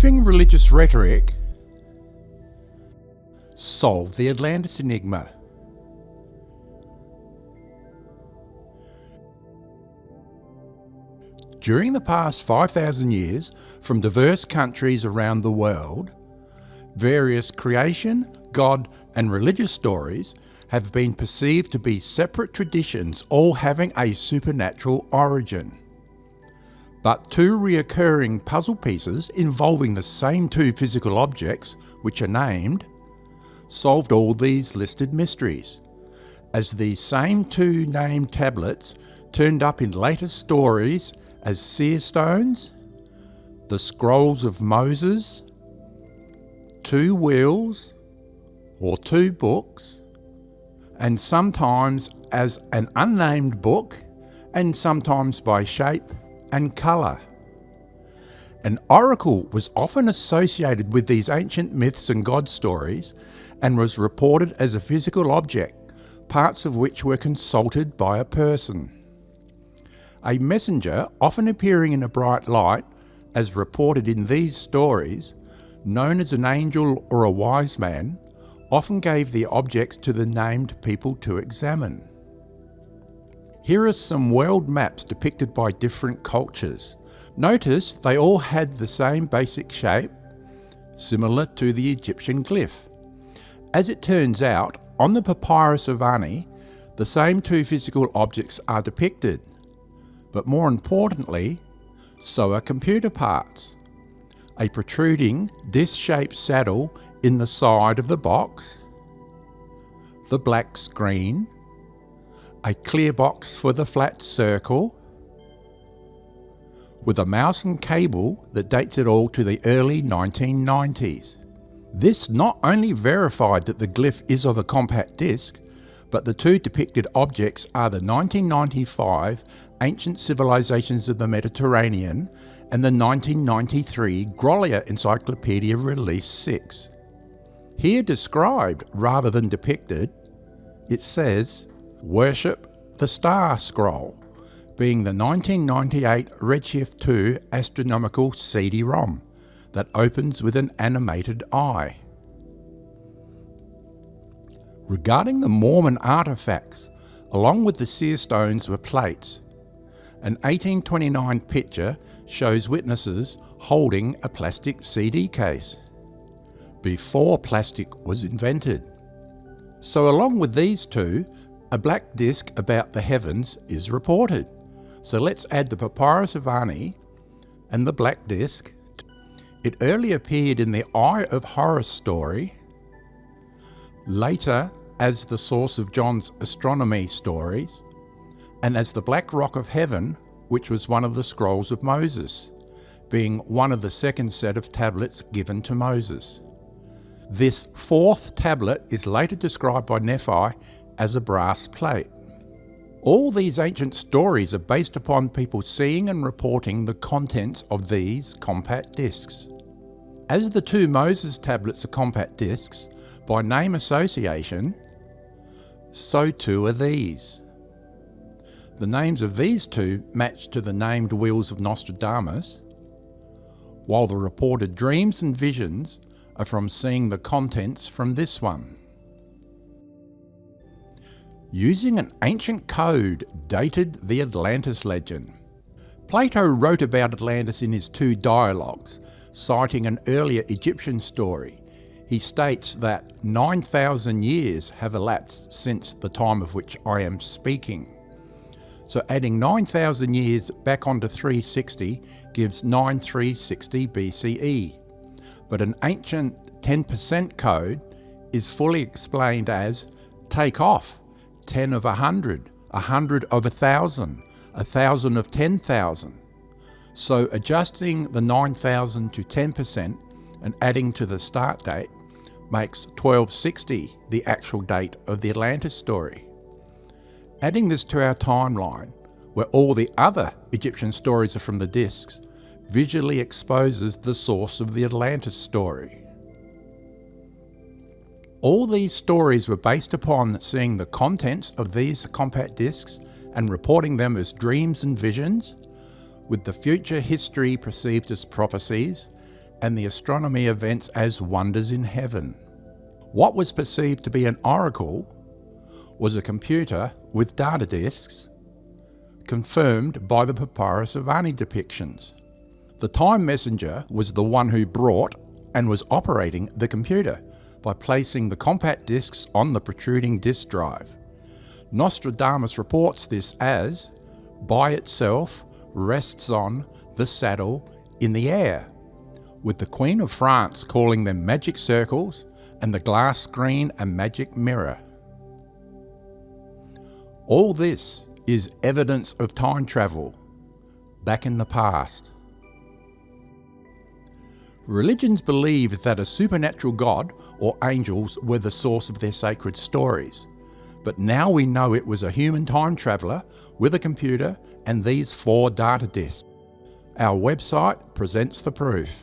Removing religious rhetoric solved the Atlantis Enigma. During the past 5,000 years, from diverse countries around the world, various creation, God and religious stories have been perceived to be separate traditions, all having a supernatural origin. But two reoccurring puzzle pieces involving the same two physical objects, which are named, solved all these listed mysteries, as these same two named tablets turned up in later stories as seer stones, the scrolls of Moses, two wheels, or two books, and sometimes as an unnamed book, and sometimes by shape and colour. An oracle was often associated with these ancient myths and god stories, and was reported as a physical object, parts of which were consulted by a person. A messenger, often appearing in a bright light, as reported in these stories, known as an angel or a wise man, often gave the objects to the named people to examine. Here are some world maps depicted by different cultures. Notice they all had the same basic shape, similar to the Egyptian glyph. As it turns out, on the papyrus of Ani, the same two physical objects are depicted. But more importantly, so are computer parts. A protruding disc-shaped saddle in the side of the box, the black screen, a clear box for the flat circle, with a mouse and cable that dates it all to the early 1990s. This not only verified that the glyph is of a compact disc, but the two depicted objects are the 1995 Ancient Civilizations of the Mediterranean and the 1993 Grolier Encyclopedia Release 6. Here described rather than depicted, it says, "Worship the Star Scroll," being the 1998 Redshift 2 astronomical CD-ROM that opens with an animated eye. Regarding the Mormon artefacts, along with the seer stones were plates. An 1829 picture shows witnesses holding a plastic CD case, before plastic was invented. So along with these two, a black disc about the heavens is reported. So let's add the papyrus of Ani and the black disc. It early appeared in the Eye of Horus story, later as the source of John's astronomy stories, and as the Black Rock of Heaven, which was one of the scrolls of Moses, being one of the second set of tablets given to Moses. This fourth tablet is later described by Nephi as a brass plate. All these ancient stories are based upon people seeing and reporting the contents of these compact discs. As the two Moses tablets are compact discs, by name association, so too are these. The names of these two match to the named wheels of Nostradamus, while the reported dreams and visions are from seeing the contents from this one. Using an ancient code dated the Atlantis legend. Plato wrote about Atlantis in his two dialogues, citing an earlier Egyptian story. He states that 9,000 years have elapsed since the time of which I am speaking. So adding 9,000 years back onto 360 gives 9360 BCE. But an ancient 10% code is fully explained as take off 10 of 100, 100 of 1,000, 1,000 of 10,000. So adjusting the 9,000 to 10% and adding to the start date makes 1260 the actual date of the Atlantis story. Adding this to our timeline, where all the other Egyptian stories are from the discs, visually exposes the source of the Atlantis story. All these stories were based upon seeing the contents of these compact discs and reporting them as dreams and visions, with the future history perceived as prophecies, and the astronomy events as wonders in heaven. What was perceived to be an oracle was a computer with data disks, confirmed by the papyrus of Ani depictions. The time messenger was the one who brought and was operating the computer by placing the compact disks on the protruding disk drive. Nostradamus reports this as, by itself rests on the saddle in the air, with the Queen of France calling them magic circles and the glass screen a magic mirror. All this is evidence of time travel back in the past. Religions believed that a supernatural god or angels were the source of their sacred stories, but now we know it was a human time traveller with a computer and these 4 data disks. Our website presents the proof.